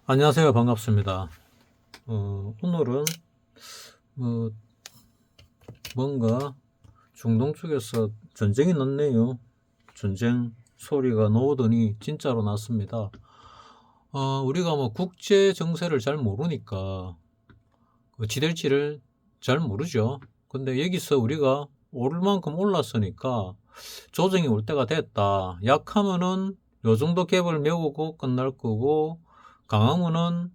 안녕하세요. 반갑습니다. 오늘은 뭐 뭔가 중동 쪽에서 전쟁이 났네요. 전쟁 소리가 나오더니 진짜로 났습니다. 우리가 뭐 국제 정세를 잘 모르니까 어찌될지를 잘 모르죠. 근데 여기서 우리가 오를 만큼 올랐으니까 조정이 올 때가 됐다. 약하면은 요 정도 갭을 메우고 끝날 거고, 강하면은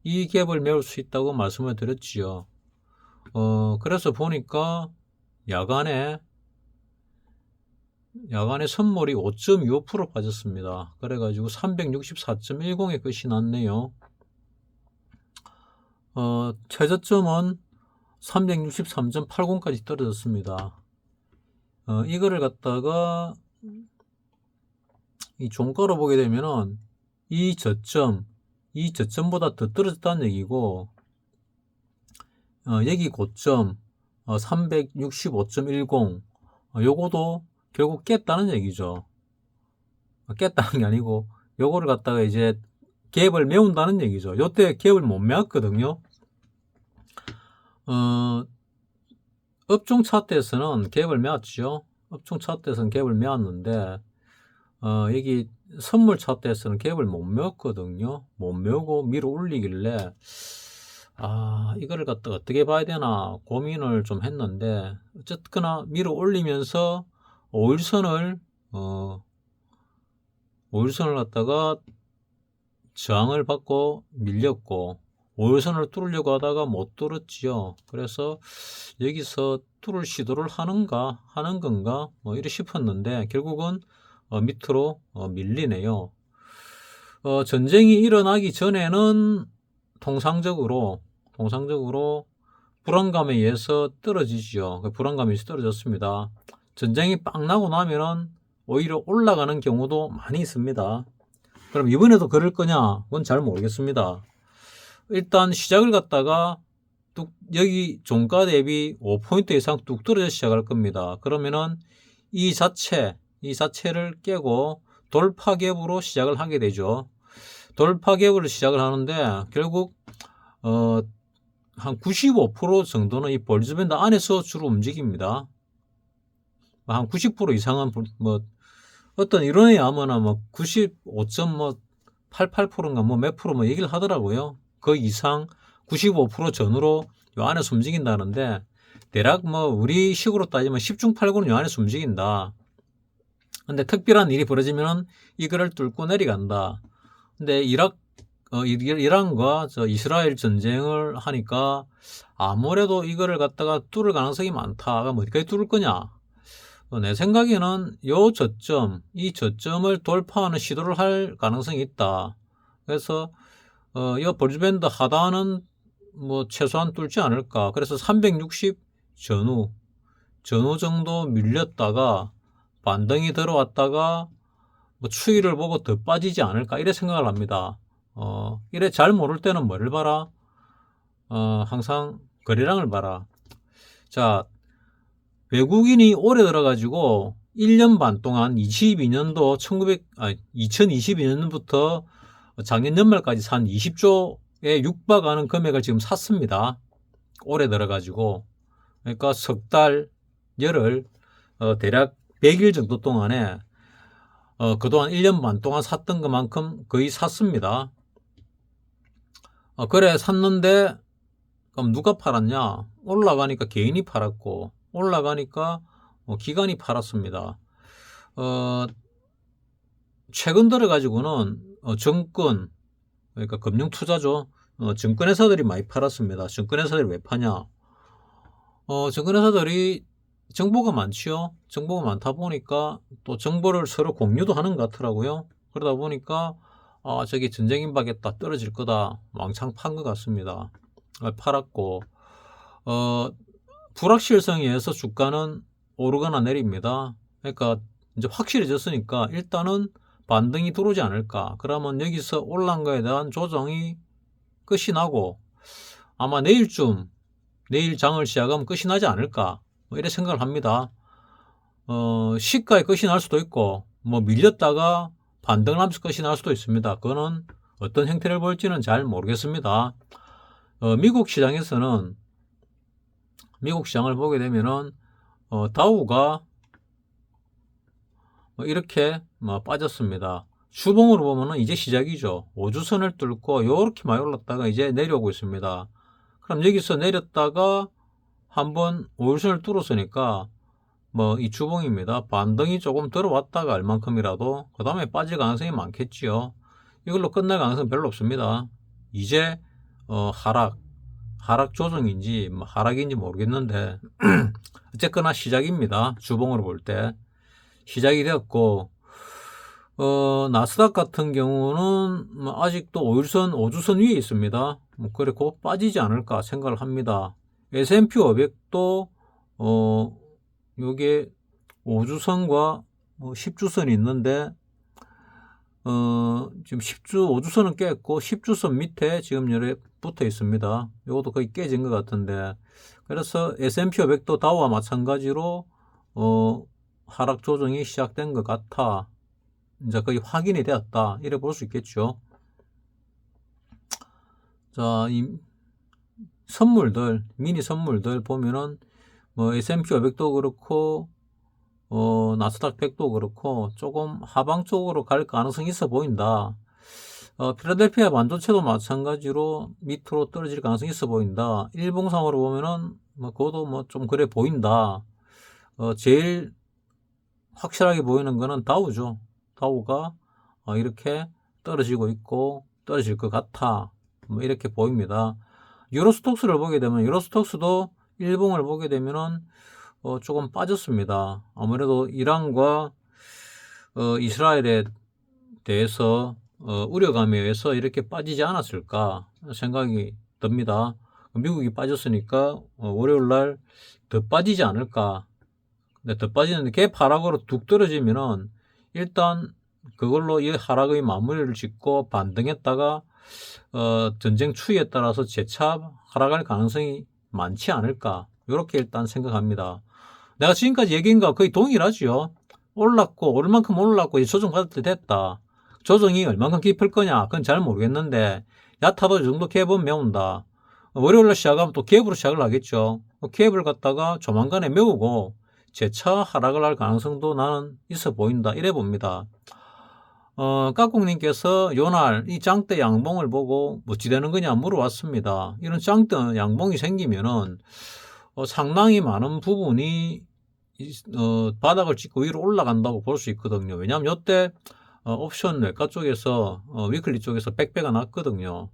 이 갭을 메울 수 있다고 말씀을 드렸지요. 그래서 보니까 야간에 선물이 5.25% 빠졌습니다. 그래가지고 364.10에 끝이 났네요. 최저점은 363.80까지 떨어졌습니다. 이거를 갖다가 이 종가로 보게 되면은 이 저점보다 더 떨어졌다는 얘기고, 여기 고점 365.10, 요거도 결국 깼다는 얘기죠. 깼다는 게 아니고 요거를 갖다가 이제 갭을 메운다는 얘기죠. 요때 갭을 못 메웠거든요. 업종 차트에서는 갭을 메웠죠. 업종 차트에서는 갭을 메웠는데, 여기 선물 차트에서는 갭을 못 메웠거든요. 못 메우고 밀어 올리길래 이거를 갖다 어떻게 봐야 되나 고민을 좀 했는데, 어쨌거나 밀어 올리면서 5일선을 갖다가 저항을 받고 밀렸고, 5일선을 뚫으려고 하다가 못 뚫었지요. 그래서 여기서 뚫을 시도를 하는 건가 뭐 이래 싶었는데, 결국은 밑으로 밀리네요. 전쟁이 일어나기 전에는 통상적으로 불안감에 의해서 떨어지죠. 그 불안감에 의해서 떨어졌습니다. 전쟁이 빵 나고 나면은 오히려 올라가는 경우도 많이 있습니다. 그럼 이번에도 그럴 거냐? 그건 잘 모르겠습니다. 일단 시작을 갖다가 여기 종가 대비 5포인트 이상 뚝 떨어져 시작할 겁니다. 그러면은 이 자체를 깨고 돌파갭으로 시작을 하게 되죠. 돌파갭으로 시작을 하는데, 결국 한 95% 정도는 이 볼리지밴드 안에서 주로 움직입니다. 한 90% 이상은 뭐 어떤 이론에 의하면 뭐 95.88%인가 뭐 몇 프로 뭐 얘기를 하더라고요. 그 이상 95% 전후로 요 안에서 움직인다는데, 대략 뭐 우리 식으로 따지면 10중 8구는 요 안에서 움직인다. 근데 특별한 일이 벌어지면 이거를 뚫고 내려간다. 근데 이란과 이스라엘 전쟁을 하니까 아무래도 이거를 갖다가 뚫을 가능성이 많다. 뭐 어디까지 뚫을 거냐? 내 생각에는 이 저점을 돌파하는 시도를 할 가능성이 있다. 그래서 이 볼리지밴드 하단은 뭐 최소한 뚫지 않을까. 그래서 360 전후 정도 밀렸다가 반등이 들어왔다가 뭐 추이를 보고 더 빠지지 않을까, 이래 생각을 합니다. 이래 잘 모를 때는 뭐를 봐라? 항상 거래량을 봐라. 자, 외국인이 올해 들어가지고 1년 반 동안 2022년부터 작년 연말까지 산 20조에 육박하는 금액을 지금 샀습니다. 올해 들어가지고. 그러니까 석 달, 열흘, 대략 100일 정도 동안에 그동안 1년 반 동안 샀던 것만큼 거의 샀습니다. 그래 샀는데, 그럼 누가 팔았냐? 올라가니까 개인이 팔았고, 올라가니까 기관이 팔았습니다. 최근 들어 가지고는 정권, 그러니까 금융 투자죠. 증권회사들이 많이 팔았습니다. 증권회사들이 왜 파냐? 증권회사들이 정보가 많지요. 정보가 많다 보니까 또 정보를 서로 공유도 하는 것 같더라고요. 그러다 보니까 저기 전쟁 임박했다, 떨어질 거다, 왕창 판 것 같습니다. 팔았고, 불확실성에 의해서 주가는 오르거나 내립니다. 그러니까 이제 확실해졌으니까 일단은 반등이 들어오지 않을까. 그러면 여기서 올라간 거에 대한 조정이 끝이 나고, 아마 내일 장을 시작하면 끝이 나지 않을까, 뭐 이래 생각을 합니다. 시가에 끝이 날 수도 있고, 뭐 밀렸다가 반등을 하면서 끝이 날 수도 있습니다. 그거는 어떤 형태를 볼지는 잘 모르겠습니다. 미국 시장에서는 미국 시장을 보게 되면은 다우가 이렇게 빠졌습니다. 주봉으로 보면은 이제 시작이죠. 5주선을 뚫고 이렇게 많이 올랐다가 이제 내려오고 있습니다. 그럼 여기서 내렸다가 한번 5일선을 뚫었으니까 이 주봉입니다. 반등이 조금 들어왔다가 얼만큼이라도 그 다음에 빠질 가능성이 많겠지요. 이걸로 끝날 가능성은 별로 없습니다. 이제 하락 조정인지 하락인지 모르겠는데 어쨌거나 시작입니다. 주봉으로 볼 때 시작이 되었고, 나스닥 같은 경우는 아직도 5일선 5주선 위에 있습니다. 그래 곧 빠지지 않을까 생각을 합니다. S&P 500도 요게 5주선과 10주선이 있는데 지금 5주선은 깼고 10주선 밑에 지금 열에 붙어 있습니다. 이것도 거의 깨진 것 같은데, 그래서 S&P 500도 다우와 마찬가지로 하락 조정이 시작된 것 같아. 이제 거의 확인이 되었다. 이래 볼 수 있겠죠. 자, 이 선물들, 미니 선물들 보면은 S&P 500도 그렇고 나스닥 100도 그렇고 조금 하방 쪽으로 갈 가능성이 있어 보인다. 필라델피아 반도체도 마찬가지로 밑으로 떨어질 가능성이 있어 보인다. 일봉상으로 보면은 그것도 좀 그래 보인다. 제일 확실하게 보이는 거는 다우죠. 다우가 이렇게 떨어지고 있고 떨어질 것 같아. 이렇게 보입니다. 유로스톡스를 보게 되면 유로스톡스도 일봉을 보게 되면은 조금 빠졌습니다. 아무래도 이란과 이스라엘에 대해서 우려감에 의해서 이렇게 빠지지 않았을까 생각이 듭니다. 미국이 빠졌으니까 월요일날 더 빠지지 않을까. 근데 더 빠지는데 갭 하락으로 뚝 떨어지면은 일단 그걸로 이 하락의 마무리를 짓고 반등했다가 전쟁 추이에 따라서 재차 하락할 가능성이 많지 않을까, 이렇게 일단 생각합니다. 내가 지금까지 얘기한 거 거의 동일하지요. 올랐고 오를 만큼 올랐고 이제 조정받을 때 됐다. 조정이 얼만큼 깊을 거냐 그건 잘 모르겠는데 얕아도 이 정도 갭은 메운다. 월요일날 시작하면 또 갭으로 시작을 하겠죠. 갭을 갖다가 조만간에 메우고 재차 하락을 할 가능성도 나는 있어 보인다, 이래 봅니다. 까꿍님께서 요날 이 장대 양봉을 보고 어찌 되는 거냐 물어봤습니다. 이런 장대 양봉이 생기면은 상당히 많은 부분이 바닥을 찍고 위로 올라간다고 볼 수 있거든요. 왜냐하면 이때 옵션 외과 쪽에서 위클리 쪽에서 백배가 났거든요.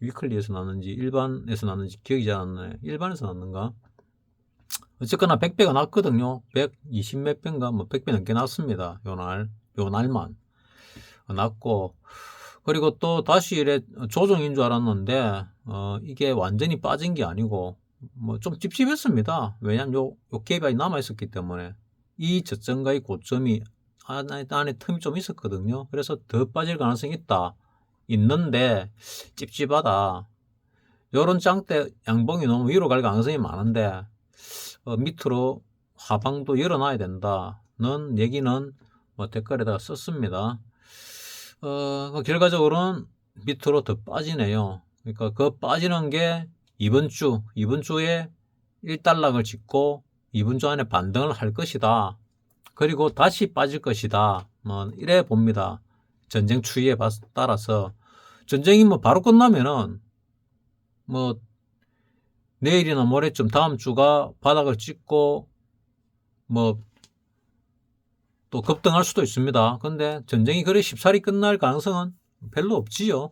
위클리에서 났는지 일반에서 났는지 기억이 잘 안 나네. 일반에서 났는가? 어쨌거나 100배가 났거든요. 120 몇 배인가 100배 넘게 났습니다. 요날만 났고, 그리고 또 다시 이래 조정인 줄 알았는데 이게 완전히 빠진 게 아니고 좀 찝찝했습니다. 왜냐면 요 갭이 남아 있었기 때문에 이 저점과의 고점이 안에 틈이 좀 있었거든요. 그래서 더 빠질 가능성이 있는데 찝찝하다. 요런 짱대 양봉이 너무 위로 갈 가능성이 많은데 밑으로 하방도 열어놔야 된다는 얘기는 댓글에다가 썼습니다. 결과적으로는 밑으로 더 빠지네요. 그러니까 그 빠지는 게 이번 주에 1달락을 짓고 이번 주 안에 반등을 할 것이다. 그리고 다시 빠질 것이다. 이래 봅니다. 전쟁 추이에 따라서 전쟁이 바로 끝나면은 내일이나 모레쯤 다음 주가 바닥을 찍고 또 급등할 수도 있습니다. 근데 전쟁이 그래 쉽사리 끝날 가능성은 별로 없지요.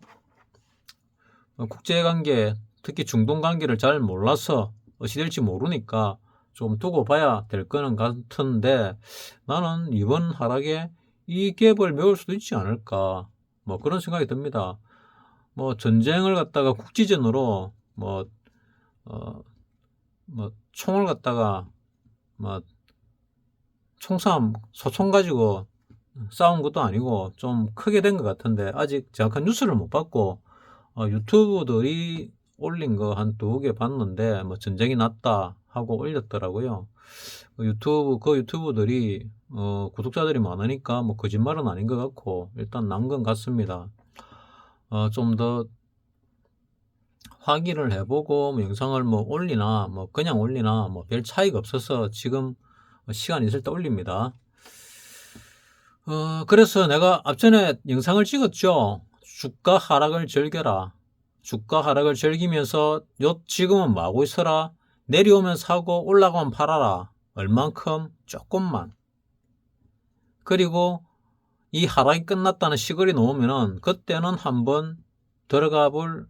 국제관계, 특히 중동관계를 잘 몰라서 어찌 될지 모르니까 좀 두고 봐야 될 거는 같은데, 나는 이번 하락에 이 갭을 메울 수도 있지 않을까 그런 생각이 듭니다. 전쟁을 갖다가 국지전으로 총을 갖다가 총싸움, 소총 가지고 싸운 것도 아니고 좀 크게 된 것 같은데 아직 정확한 뉴스를 못 봤고 유튜브들이 올린 거 한 2개 봤는데 전쟁이 났다 하고 올렸더라고요. 유튜브들이 구독자들이 많으니까 거짓말은 아닌 것 같고 일단 난 건 같습니다. 좀 더 확인을 해보고 뭐 영상을 뭐 올리나 뭐 그냥 올리나 뭐 별 차이가 없어서 지금 시간 있을 때 올립니다. 그래서 내가 앞전에 영상을 찍었죠. 주가 하락을 즐겨라. 주가 하락을 즐기면서 지금은 뭐 하고 있어라. 내려오면 사고 올라가면 팔아라. 얼만큼? 조금만. 그리고 이 하락이 끝났다는 시그널이 나오면은 그때는 한번 들어가 볼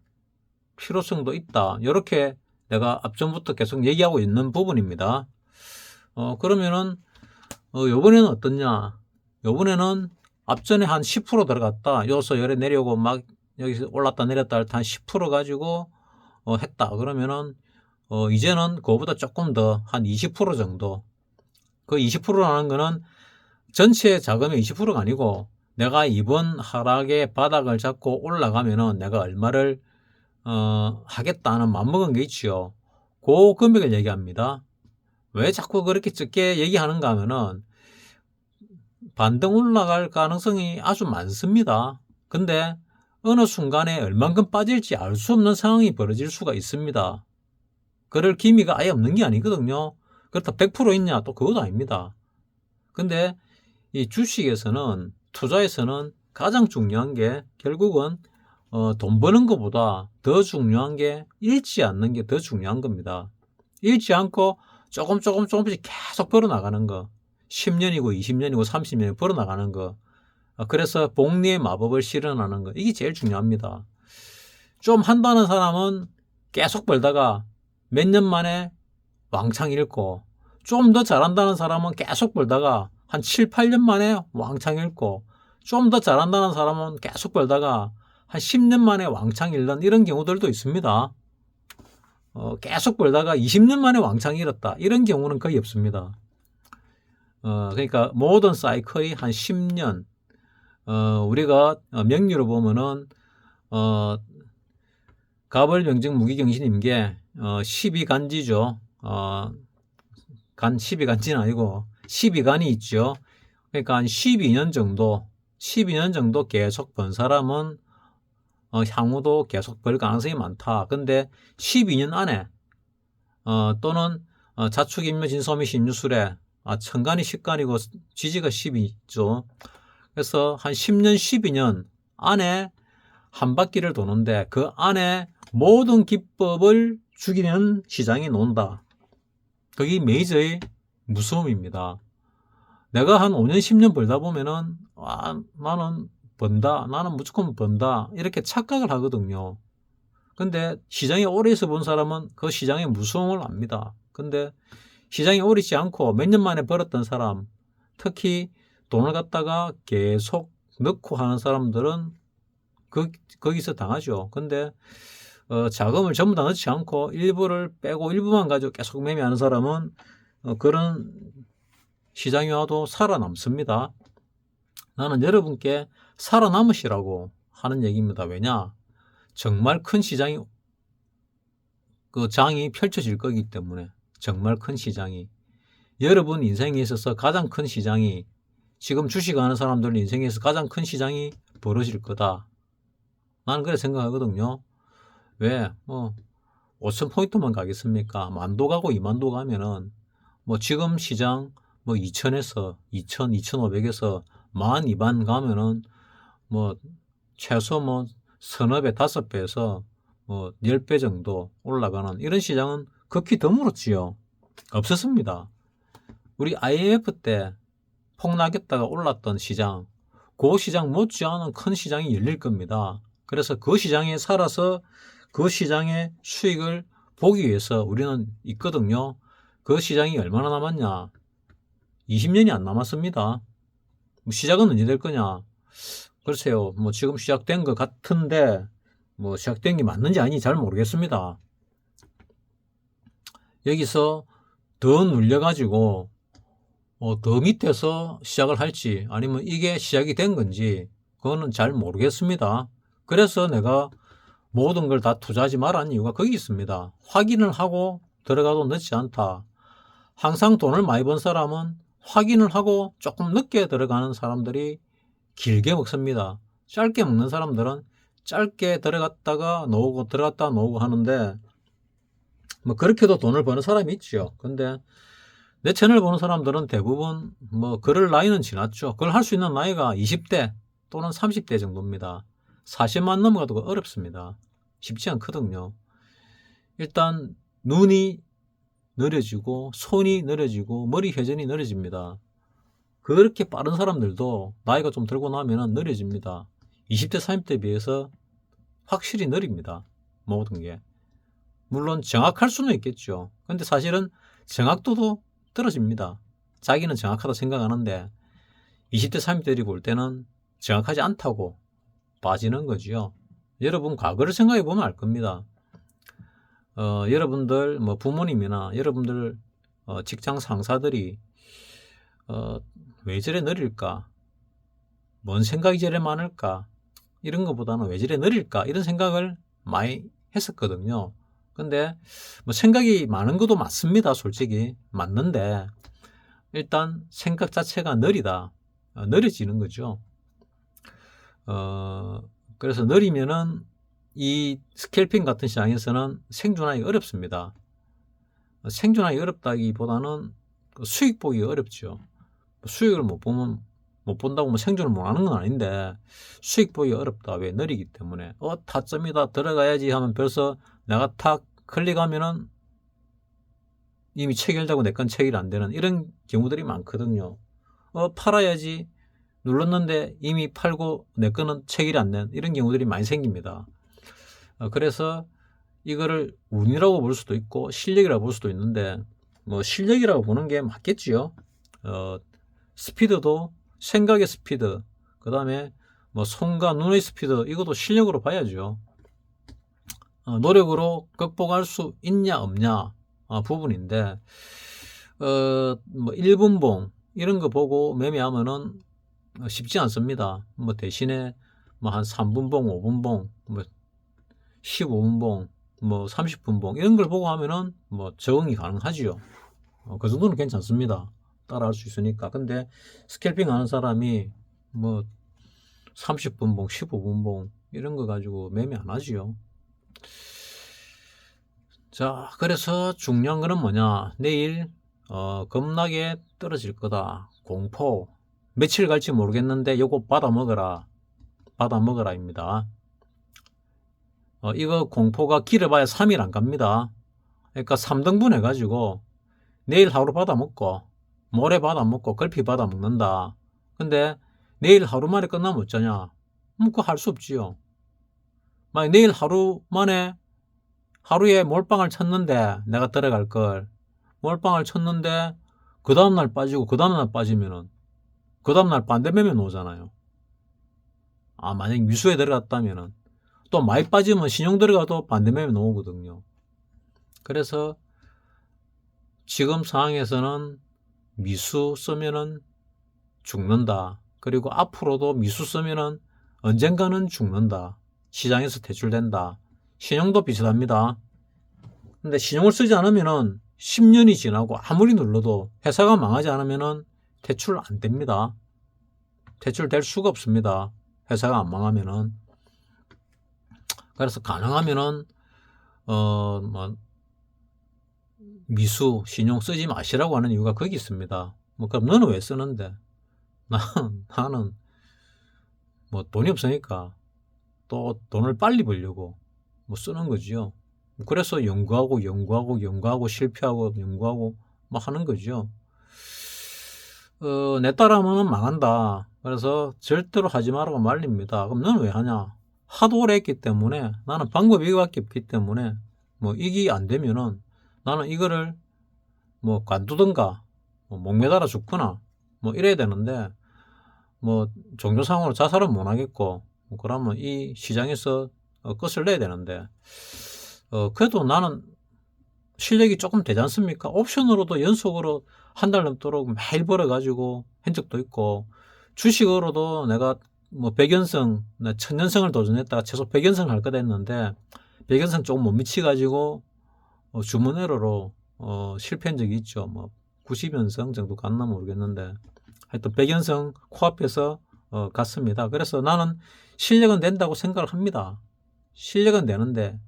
필요성도 있다. 이렇게 내가 앞전부터 계속 얘기하고 있는 부분입니다. 그러면은 요번에는 어떻냐? 요번에는 앞전에 한 10% 들어갔다. 여기서 열에 내려오고 막 여기서 올랐다 내렸다 할 때 한 10% 가지고 했다. 그러면은 이제는 그거보다 조금 더 한 20% 정도. 그 20%라는 거는 전체 자금의 20%가 아니고 내가 이번 하락의 바닥을 잡고 올라가면은 내가 얼마를 하겠다는 맘먹은 게 있지요. 그 금액을 얘기합니다. 왜 자꾸 그렇게 적게 얘기하는가 하면은 반등 올라갈 가능성이 아주 많습니다. 근데 어느 순간에 얼만큼 빠질지 알 수 없는 상황이 벌어질 수가 있습니다. 그럴 기미가 아예 없는 게 아니거든요. 그렇다 100% 있냐? 또 그것도 아닙니다. 근데 이 주식에서는 투자에서는 가장 중요한 게 결국은 돈 버는 것보다 더 중요한 게 잃지 않는 게 더 중요한 겁니다. 잃지 않고 조금씩 계속 벌어나가는 거. 10년이고 20년이고 30년이고 벌어나가는 거. 그래서 복리의 마법을 실현하는 거. 이게 제일 중요합니다. 좀 한다는 사람은 계속 벌다가 몇 년 만에 왕창 잃고, 좀 더 잘한다는 사람은 계속 벌다가 한 7, 8년 만에 왕창 잃고, 좀 더 잘한다는 사람은 계속 벌다가 한 10년 만에 왕창 잃는 이런 경우들도 있습니다. 계속 벌다가 20년 만에 왕창 잃었다. 이런 경우는 거의 없습니다. 그러니까 모든 사이클이 한 10년, 우리가 명리로 보면은, 갑을병증 무기경신임계, 12간지죠. 12간지는 아니고 12간이 있죠. 그러니까 한 12년 정도 계속 번 사람은 향후도 계속 벌 가능성이 많다. 근데 12년 안에 또는 자축인묘진소미 신유술에 천간이 10간이고 지지가 10이죠. 그래서 한 10년, 12년 안에 한 바퀴를 도는데 그 안에 모든 기법을 죽이는 시장이 논다. 그게 메이저의 무서움입니다. 내가 한 5년, 10년 벌다 보면은 나는 번다. 나는 무조건 번다. 이렇게 착각을 하거든요. 근데 시장에 오래 있어 본 사람은 그 시장의 무서움을 압니다. 근데 시장에 오래 있지 않고 몇 년 만에 벌었던 사람, 특히 돈을 갖다가 계속 넣고 하는 사람들은 거기서 당하죠. 근데 자금을 전부 다 넣지 않고 일부를 빼고 일부만 가지고 계속 매매하는 사람은 그런 시장이 와도 살아남습니다. 나는 여러분께 살아남으시라고 하는 얘기입니다. 왜냐? 정말 큰 시장이 그 장이 펼쳐질 거기 때문에. 정말 큰 시장이, 여러분 인생에 있어서 가장 큰 시장이, 지금 주식하는 사람들 인생에서 가장 큰 시장이 벌어질 거다. 나는 그렇게 생각하거든요. 왜? 5,000포인트만 가겠습니까? 만도 가고 2만도 가면은 지금 시장 2,000에서 2,000, 2,500에서 1만, 2만 가면은 최소 서너 배, 5배에서 10배 정도 올라가는 이런 시장은 극히 드물었지요. 없었습니다. 우리 IMF 때 폭락했다가 올랐던 시장, 그 시장 못지않은 큰 시장이 열릴 겁니다. 그래서 그 시장에 살아서 그 시장의 수익을 보기 위해서 우리는 있거든요. 그 시장이 얼마나 남았냐? 20년이 안 남았습니다. 시작은 언제 될 거냐? 글쎄요. 지금 시작된 것 같은데 시작된 게 맞는지 아닌지 잘 모르겠습니다. 여기서 더 눌려가지고 더 밑에서 시작을 할지 아니면 이게 시작이 된 건지 그거는 잘 모르겠습니다. 그래서 내가 모든 걸 다 투자하지 말라는 이유가 거기 있습니다. 확인을 하고 들어가도 늦지 않다. 항상 돈을 많이 번 사람은 확인을 하고 조금 늦게 들어가는 사람들이 길게 먹습니다. 짧게 먹는 사람들은 짧게 들어갔다가 나오고 들어갔다 나오고 하는데 뭐 그렇게도 돈을 버는 사람이 있죠. 근데 내 채널 보는 사람들은 대부분 뭐 그럴 나이는 지났죠. 그걸 할 수 있는 나이가 20대 또는 30대 정도입니다. 40만 넘어가도 어렵습니다. 쉽지 않거든요. 일단 눈이 느려지고 손이 느려지고 머리 회전이 느려집니다. 그렇게 빠른 사람들도 나이가 좀 들고 나면 느려집니다. 20대 30대에 비해서 확실히 느립니다. 모든 게. 물론 정확할 수는 있겠죠. 근데 사실은 정확도도 떨어집니다. 자기는 정확하다 생각하는데 20대 30대들이 볼 때는 정확하지 않다고 빠지는 거죠. 여러분 과거를 생각해 보면 알 겁니다. 여러분들 뭐 부모님이나 여러분들 직장 상사들이 왜 저래 느릴까? 뭔 생각이 저래 많을까? 이런 것보다는 왜 저래 느릴까? 이런 생각을 많이 했었거든요. 근데 뭐 생각이 많은 것도 맞습니다. 솔직히 맞는데 일단 생각 자체가 느리다. 느려지는 거죠. 그래서 느리면은 이 스캘핑 같은 시장에서는 생존하기 어렵습니다. 생존하기 어렵다기보다는 수익 보기 어렵죠. 수익을 못 본다고 뭐 생존을 못 하는 건 아닌데 수익 보기 어렵다. 왜? 느리기 때문에. 타점이다. 들어가야지 하면 벌써 내가 탁 클릭하면은 이미 체결되고 내 건 체결 안 되는 이런 경우들이 많거든요. 팔아야지 눌렀는데 이미 팔고 내 거는 체결이 안 된 이런 경우들이 많이 생깁니다. 그래서 이거를 운이라고 볼 수도 있고 실력이라고 볼 수도 있는데 뭐 실력이라고 보는 게 맞겠지요. 스피드도 생각의 스피드, 그 다음에 뭐 손과 눈의 스피드 이것도 실력으로 봐야죠. 노력으로 극복할 수 있냐 없냐 부분인데 뭐 1분봉 이런 거 보고 매매하면은 쉽지 않습니다. 뭐 대신에 뭐 한 3분봉, 5분봉, 뭐 15분봉, 뭐 30분봉 이런 걸 보고 하면은 뭐 적응이 가능하지요. 그 정도는 괜찮습니다. 따라할 수 있으니까. 근데 스캘핑 하는 사람이 뭐 30분봉, 15분봉 이런 거 가지고 매매 안 하지요. 자, 그래서 중요한 거는 뭐냐? 내일 겁나게 떨어질 거다. 공포. 며칠 갈지 모르겠는데 요거 받아 먹어라. 받아 먹어라입니다. 이거 공포가 길어봐야 3일 안 갑니다. 그러니까 3등분 해가지고 내일 하루 받아 먹고 모레 받아 먹고 걸피 받아 먹는다. 근데 내일 하루 만에 끝나면 어쩌냐? 그거 할 수 없지요. 만약 내일 하루 만에 하루에 몰빵을 쳤는데 내가 들어갈 걸 몰빵을 쳤는데 그 다음날 빠지고 그 다음날 빠지면은 그 다음날 반대 매매 오잖아요. 만약 미수에 들어갔다면은 또 많이 빠지면 신용 들어가도 반대 매매 오거든요. 그래서 지금 상황에서는 미수 쓰면은 죽는다. 그리고 앞으로도 미수 쓰면은 언젠가는 죽는다. 시장에서 대출된다. 신용도 비슷합니다. 근데 신용을 쓰지 않으면은 10년이 지나고 아무리 눌러도 회사가 망하지 않으면은 대출 안 됩니다. 대출 될 수가 없습니다. 회사가 안 망하면은. 그래서 가능하면은 뭐 미수 신용 쓰지 마시라고 하는 이유가 거기 있습니다. 뭐 그럼 너는 왜 쓰는데? 나는 뭐 돈이 없으니까 또 돈을 빨리 벌려고 뭐 쓰는 거죠. 그래서 연구하고 실패하고 연구하고 막 하는 거죠. 내 따라하면 망한다. 그래서 절대로 하지 말라고 말립니다. 그럼 너는 왜 하냐? 하도 오래 했기 때문에 나는 방법이 이거밖에 없기 때문에 뭐 이게 안 되면은 나는 이거를 뭐 관두든가 뭐 목매달아 죽거나 뭐 이래야 되는데 뭐 종교상으로 자살은 못 하겠고 뭐 그러면 이 시장에서 끝을 내야 되는데 그래도 나는 실력이 조금 되지 않습니까? 옵션으로도 연속으로 한 달 넘도록 매일 벌어가지고 한 적도 있고 주식으로도 내가 뭐 100연승, 1000연승을 도전했다가 최소 100연승 할 거다 했는데 100연승 조금 못 미치가지고 주문에러로 실패한 적이 있죠. 뭐 90연승 정도 갔나 모르겠는데 하여튼 100연승 코앞에서 같습니다. 그래서 나는 실력은 된다고 생각을 합니다. 실력은 되는데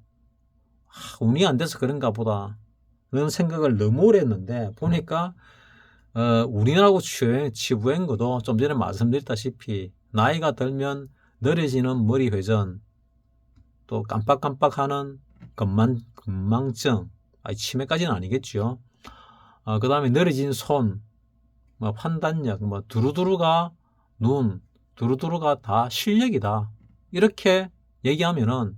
운이 안 돼서 그런가 보다 그런 생각을 너무 오래 했는데 보니까 우리나라하고 치부한 것도 좀 전에 말씀드렸다시피 나이가 들면 느려지는 머리 회전, 또 깜빡깜빡하는 건망증, 치매까지는 아니겠죠. 그 다음에 느려진 손, 판단력, 두루두루가 눈, 두루두루가 다 실력이다. 이렇게 얘기하면은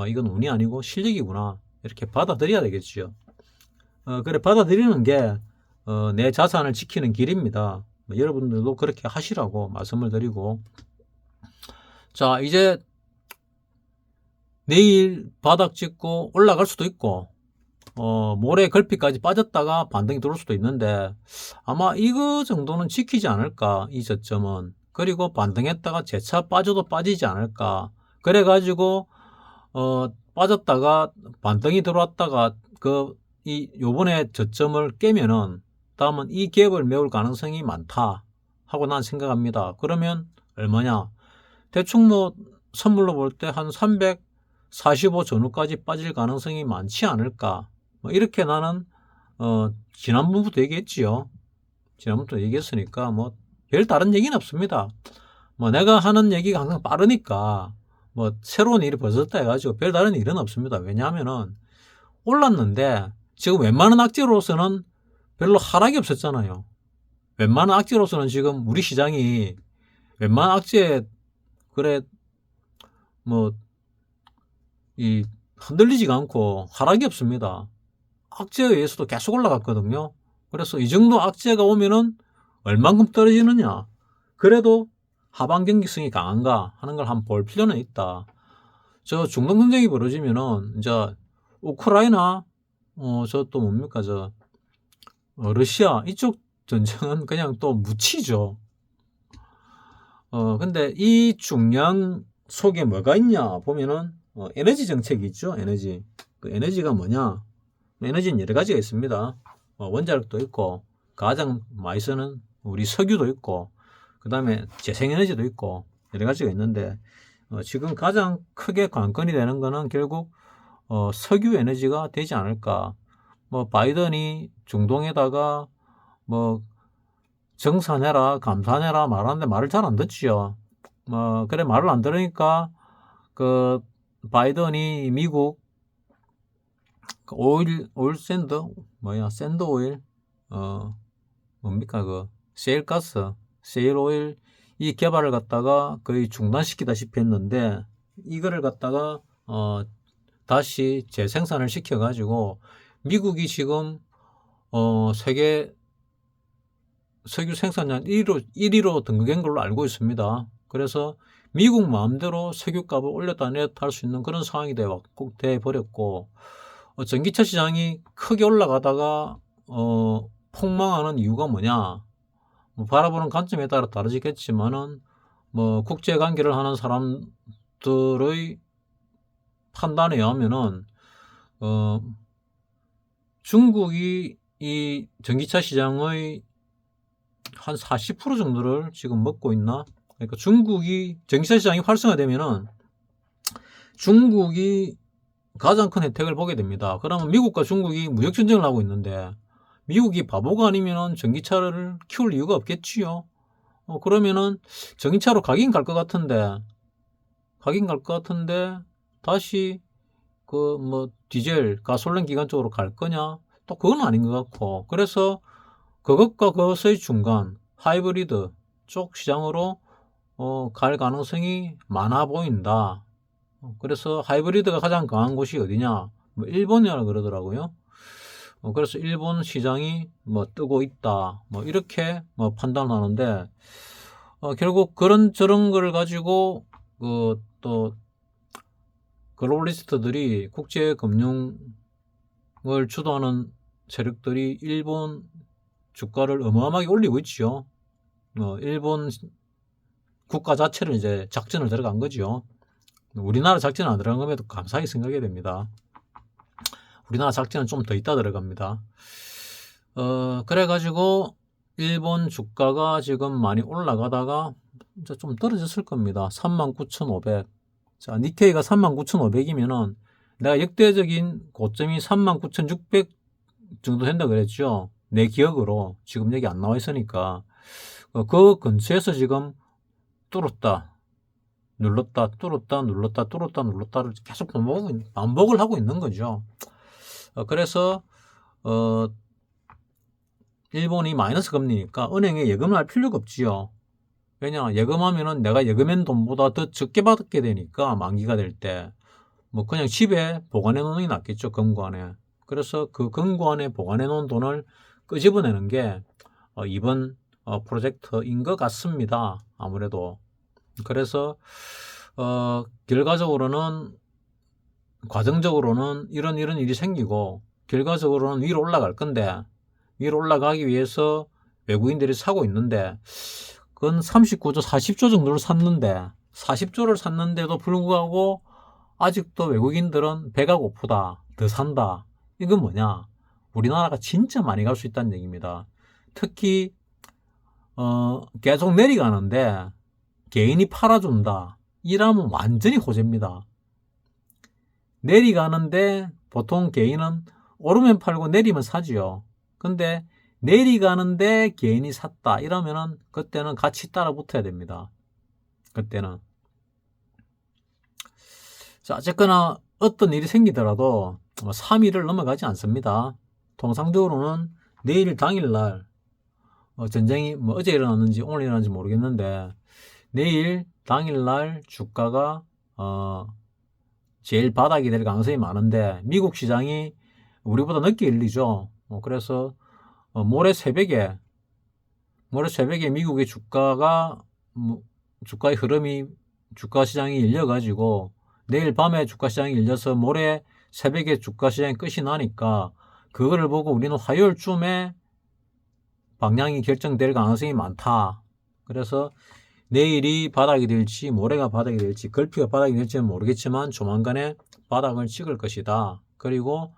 이건 운이 아니고 실력이구나. 이렇게 받아들여야 되겠죠. 그래 받아들이는 게 내 자산을 지키는 길입니다. 여러분들도 그렇게 하시라고 말씀을 드리고, 자 이제 내일 바닥 찍고 올라갈 수도 있고 모레 걸핏까지 빠졌다가 반등이 들어올 수도 있는데 아마 이거 정도는 지키지 않을까, 이 저점은. 그리고 반등했다가 재차 빠져도 빠지지 않을까. 그래 가지고 빠졌다가 반등이 들어왔다가 요번에 저점을 깨면은 다음은 이 갭을 메울 가능성이 많다 하고 난 생각합니다. 그러면 얼마냐, 대충 선물로 볼 때 한 345 전후까지 빠질 가능성이 많지 않을까, 이렇게 나는 지난번부터 얘기했지요. 지난번부터 얘기했으니까 별 다른 얘기는 없습니다. 내가 하는 얘기가 항상 빠르니까 새로운 일이 벌어졌다 해가지고 별 다른 일은 없습니다. 왜냐하면은 올랐는데 지금 웬만한 악재로서는 별로 하락이 없었잖아요. 웬만한 악재로서는 지금 우리 시장이 웬만한 악재 흔들리지가 않고 하락이 없습니다. 악재에 의해서도 계속 올라갔거든요. 그래서 이 정도 악재가 오면은 얼만큼 떨어지느냐, 그래도 하방 경직성이 강한가 하는 걸 한번 볼 필요는 있다. 저 중동 전쟁이 벌어지면은 이제 우크라이나 저 또 뭡니까 러시아 이쪽 전쟁은 그냥 또 묻히죠. 근데 이 중량 속에 뭐가 있냐 보면은 에너지 정책이 있죠. 에너지. 그 에너지가 뭐냐? 에너지는 여러 가지가 있습니다. 원자력도 있고, 가장 많이 쓰는 우리 석유도 있고, 그 다음에 재생에너지도 있고, 여러 가지가 있는데, 지금 가장 크게 관건이 되는 거는 결국 석유 에너지가 되지 않을까. 바이든이 중동에다가 정산해라, 감산해라 말하는데 말을 잘 안 듣지요. 그래 말을 안 들으니까 바이든이 미국 오일 샌드 샌드 오일 뭡니까 셰일가스, 셰일 오일 이 개발을 갖다가 거의 중단시키다시피 했는데, 이거를 갖다가 다시 재생산을 시켜 가지고 미국이 지금 세계 석유 생산량 1위로 등극한 걸로 알고 있습니다. 그래서 미국 마음대로 석유값을 올렸다 내렸다 할 수 있는 그런 상황이 돼 버렸고, 전기차 시장이 크게 올라가다가 폭망하는 이유가 뭐냐, 바라보는 관점에 따라 다르겠지만은 국제 관계를 하는 사람들의 판단에 의하면은 중국이 이 전기차 시장의 한 40% 정도를 지금 먹고 있나? 그러니까 중국이 전기차 시장이 활성화되면은 중국이 가장 큰 혜택을 보게 됩니다. 그러면 미국과 중국이 무역 전쟁을 하고 있는데 미국이 바보가 아니면은 전기차를 키울 이유가 없겠지요. 그러면은 전기차로 각인 갈 것 같은데 다시 디젤, 가솔린 기관 쪽으로 갈 거냐? 또 그건 아닌 것 같고, 그래서 그것과 그것의 중간 하이브리드 쪽 시장으로 갈 가능성이 많아 보인다. 그래서 하이브리드가 가장 강한 곳이 어디냐? 일본이라 그러더라고요. 그래서 일본 시장이 뜨고 있다. 이렇게 판단하는데, 결국 저런 걸 가지고 또 글로벌리스트들이 국제 금융을 주도하는 세력들이 일본 주가를 어마어마하게 올리고 있죠. 일본 국가 자체를 이제 작전을 들어간 거죠. 우리나라 작전 안 들어간 것에도 감사하게 생각해야 됩니다. 우리나라 작전은 좀 더 있다 들어갑니다. 그래가지고 일본 주가가 지금 많이 올라가다가 이제 좀 떨어졌을 겁니다. 39,500. 자, 니케이가 39,500이면은 내가 역대적인 고점이 39,600 정도 된다 그랬죠. 내 기억으로. 지금 여기 안 나와 있으니까. 그 근처에서 지금 뚫었다, 눌렀다, 뚫었다, 눌렀다, 뚫었다, 눌렀다를 계속 반복을 하고 있는 거죠. 그래서, 일본이 마이너스 금리니까 은행에 예금을 할 필요가 없지요. 왜냐, 예금하면은 내가 예금한 돈보다 더 적게 받게 되니까 만기가 될 때, 뭐 그냥 집에 보관해 놓는 게 낫겠죠, 금고안에. 그래서 그 금고안에 보관해 놓은 돈을 끄집어내는 게 이번 프로젝트인 것 같습니다. 아무래도. 그래서 결과적으로는, 과정적으로는 이런 일이 생기고 결과적으로는 위로 올라갈 건데, 위로 올라가기 위해서 외국인들이 사고 있는데, 그건 39조, 40조 정도를 샀는데, 40조를 샀는데도 불구하고 아직도 외국인들은 배가 고프다, 더 산다. 이건 뭐냐? 우리나라가 진짜 많이 갈 수 있다는 얘기입니다. 특히 계속 내려가는데 개인이 팔아준다, 이러면 완전히 호재입니다. 내려가는데 보통 개인은 오르면 팔고 내리면 사지요. 근데 내려가는데 개인이 샀다 이러면은 그때는 같이 따라 붙어야 됩니다. 그때는. 자, 어쨌거나 어떤 일이 생기더라도 3일을 넘어가지 않습니다. 통상적으로는 내일 당일날 전쟁이 뭐 어제 일어났는지 오늘 일어났는지 모르겠는데, 내일 당일날 주가가 제일 바닥이 될 가능성이 많은데, 미국 시장이 우리보다 늦게 열리죠. 그래서 모레 새벽에 미국의 주가의 흐름이, 주가 시장이 열려가지고 내일 밤에 주가 시장이 열려서 모레 새벽에 주가 시장이 끝이 나니까 그거를 보고 우리는 화요일쯤에 방향이 결정될 가능성이 많다. 그래서 내일이 바닥이 될지 모레가 바닥이 될지 걸피가 바닥이 될지는 모르겠지만 조만간에 바닥을 찍을 것이다. 그리고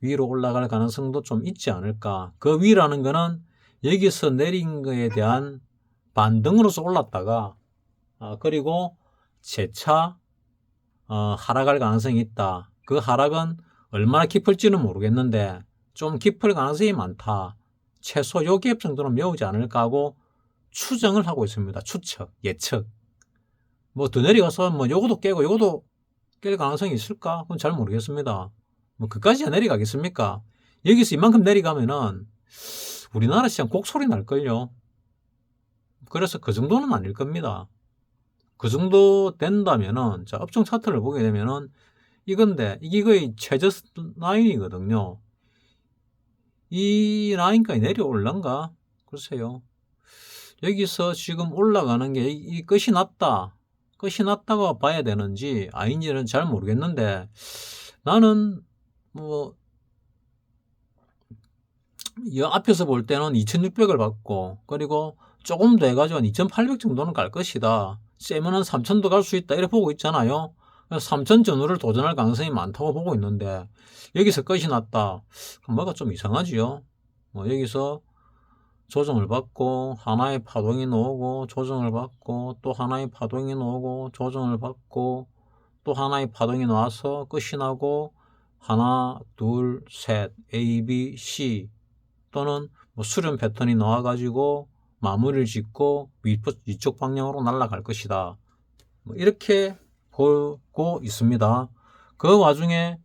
위로 올라갈 가능성도 좀 있지 않을까. 그 위라는 거는 여기서 내린 거에 대한 반등으로서 올랐다가 그리고 재차 하락할 가능성이 있다. 그 하락은 얼마나 깊을지는 모르겠는데 좀 깊을 가능성이 많다. 최소 요 갭 정도는 메우지 않을까 하고 추정을 하고 있습니다. 추측, 예측. 뭐 더 내려가서 뭐 요것도 깨고 요것도 깰 가능성이 있을까? 그건 잘 모르겠습니다. 뭐 그까지야 내려가겠습니까? 여기서 이만큼 내려가면은 우리나라 시장 곡소리 날걸요. 그래서 그 정도는 아닐 겁니다. 그 정도 된다면은, 자, 업종 차트를 보게 되면은 이건데, 이게 거의 최저 라인이거든요. 이 라인까지 내려올란가? 글쎄요. 여기서 지금 올라가는 게 이 끝이 났다고 봐야 되는지 아닌지는 잘 모르겠는데, 나는 뭐 이 앞에서 볼 때는 2600을 받고, 그리고 조금 더 해가지고 한 2800 정도는 갈 것이다. 세면은 3000도 갈 수 있다, 이렇게 보고 있잖아요. 3000 전후를 도전할 가능성이 많다고 보고 있는데, 여기서 끝이 났다. 그럼 뭐가 좀 이상하지요. 여기서 조정을 받고 하나의 파동이 나오고 조정을 받고 또 하나의 파동이 나오고 조정을 받고 또 하나의 파동이 나와서 끝이 나고 하나, 둘, 셋, A, B, C 또는 뭐 수렴 패턴이 나와가지고 마무리를 짓고 위쪽 방향으로 날아갈 것이다. 이렇게 보고 있습니다. 그 와중에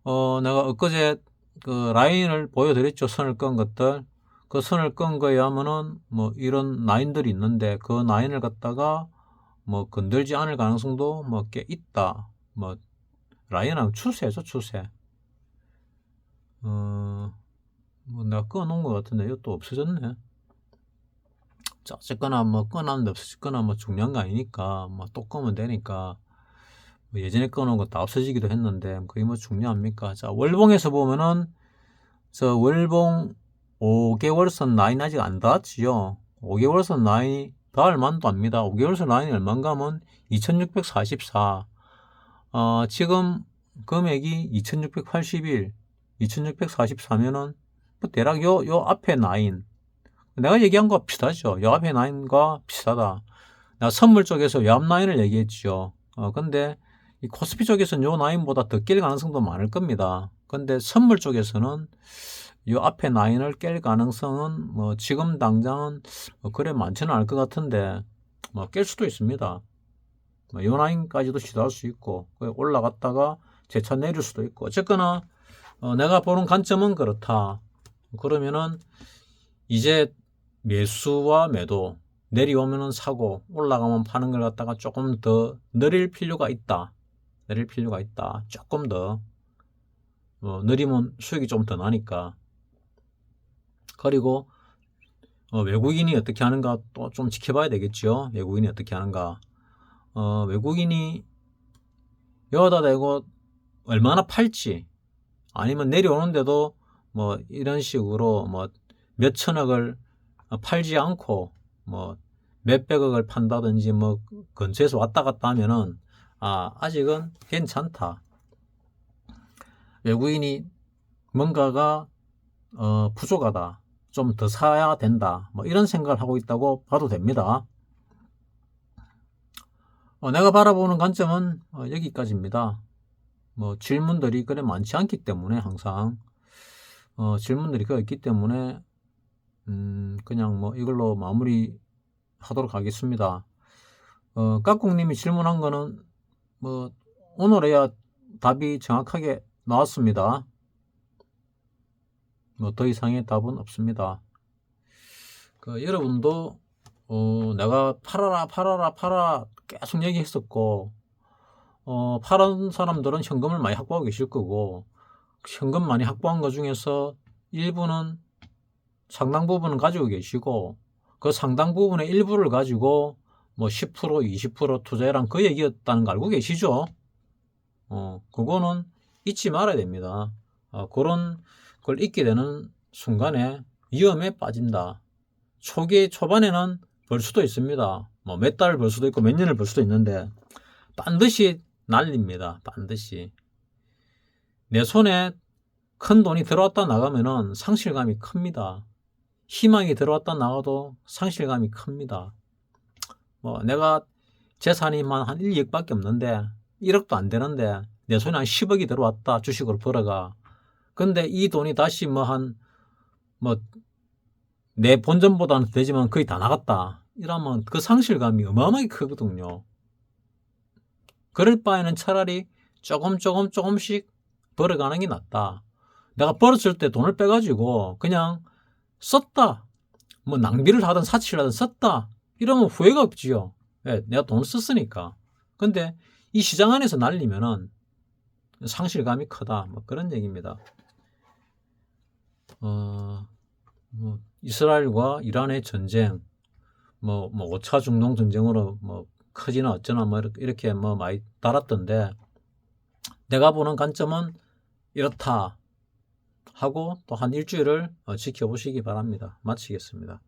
내가 엊그제 그 라인을 보여드렸죠. 선을 끈 것들. 그 선을 끈 거에 하면은 뭐 이런 라인들이 있는데, 그 라인을 갖다가 뭐 건들지 않을 가능성도 뭐 꽤 있다. 뭐 라인은 추세죠, 추세. 뭐 내가 끊어놓은 것 같은데 이것도 없어졌네. 자, 어쨌거나 뭐 끊었는데 없어졌거나 뭐 중요한 거 아니니까 뭐 또 끄면 되니까, 뭐 예전에 끊어놓은 거 다 없어지기도 했는데 그게 뭐 중요합니까? 자, 월봉에서 보면은 저 월봉 5개월선 라인 아직 안 닿았지요. 5개월선 라인이 닿을 만도 합니다. 5개월선 라인이 얼마인가 하면 2644. 지금 금액이 2681, 2644면은 뭐 대략 요 앞에 라인, 내가 얘기한 거와 비슷하죠. 요 앞에 라인과 비슷하다. 나 선물 쪽에서 옆 라인을 얘기했죠. 근데 이 코스피 쪽에서는 요 라인보다 더 깰 가능성도 많을 겁니다. 근데 선물 쪽에서는 요 앞에 라인을 깰 가능성은 뭐 지금 당장은 그래 많지는 않을 것 같은데 뭐 깰 수도 있습니다. 요 라인까지도 시도할 수 있고 올라갔다가 재차 내릴 수도 있고 어쨌거나 내가 보는 관점은 그렇다. 그러면은 이제 매수와 매도 내려오면은 사고 올라가면 파는 걸 갖다가 조금 더 느릴 필요가 있다. 느릴 필요가 있다. 조금 더 느리면 수익이 좀 더 나니까. 그리고 외국인이 어떻게 하는가 또 좀 지켜봐야 되겠죠. 외국인이 어떻게 하는가. 외국인이 여기다 대고 얼마나 팔지 아니면 내려오는데도 뭐 이런 식으로 뭐 몇천억을 팔지 않고 뭐 몇백억을 판다든지 뭐 근처에서 왔다 갔다 하면은 아직은 괜찮다. 외국인이 뭔가가 부족하다. 좀 더 사야 된다. 뭐 이런 생각을 하고 있다고 봐도 됩니다. 내가 바라보는 관점은 여기까지입니다. 뭐 질문들이 그래 많지 않기 때문에 항상 질문들이 그래 있기 때문에 그냥 뭐 이걸로 마무리 하도록 하겠습니다. 깍꿍님이 질문한 거는 뭐 오늘에야 답이 정확하게 나왔습니다. 뭐 더 이상의 답은 없습니다. 여러분도 내가 팔아라 계속 얘기했었고 파는 사람들은 현금을 많이 확보하고 계실 거고 현금 많이 확보한 것 중에서 일부는 상당 부분은 가지고 계시고 그 상당 부분의 일부를 가지고 뭐 10%, 20% 투자해란 그 얘기였다는 거 알고 계시죠? 그거는 잊지 말아야 됩니다. 그런 걸 잊게 되는 순간에 위험에 빠진다. 초반에는 벌 수도 있습니다. 뭐 몇 달을 벌 수도 있고 몇 년을 벌 수도 있는데 반드시 날립니다. 반드시. 내 손에 큰 돈이 들어왔다 나가면은 상실감이 큽니다. 희망이 들어왔다 나가도 상실감이 큽니다. 뭐 내가 재산이만 한 1, 2억밖에 없는데 1억도 안 되는데 내 손에 한 10억이 들어왔다. 주식으로 벌어가. 근데 이 돈이 다시 내 본전보다는 되지만 거의 다 나갔다. 이러면 그 상실감이 어마어마하게 크거든요. 그럴 바에는 차라리 조금씩 벌어가는 게 낫다. 내가 벌었을 때 돈을 빼가지고 그냥 썼다. 뭐 낭비를 하든 사치를 하든 썼다. 이러면 후회가 없지요. 네, 내가 돈을 썼으니까. 근데 이 시장 안에서 날리면은 상실감이 크다. 뭐 그런 얘기입니다. 이스라엘과 이란의 전쟁, 5차 중동 전쟁으로 크지나 어쩌나 이렇게 많이 달았던데 내가 보는 관점은 이렇다 하고 또 한 일주일을 지켜보시기 바랍니다. 마치겠습니다.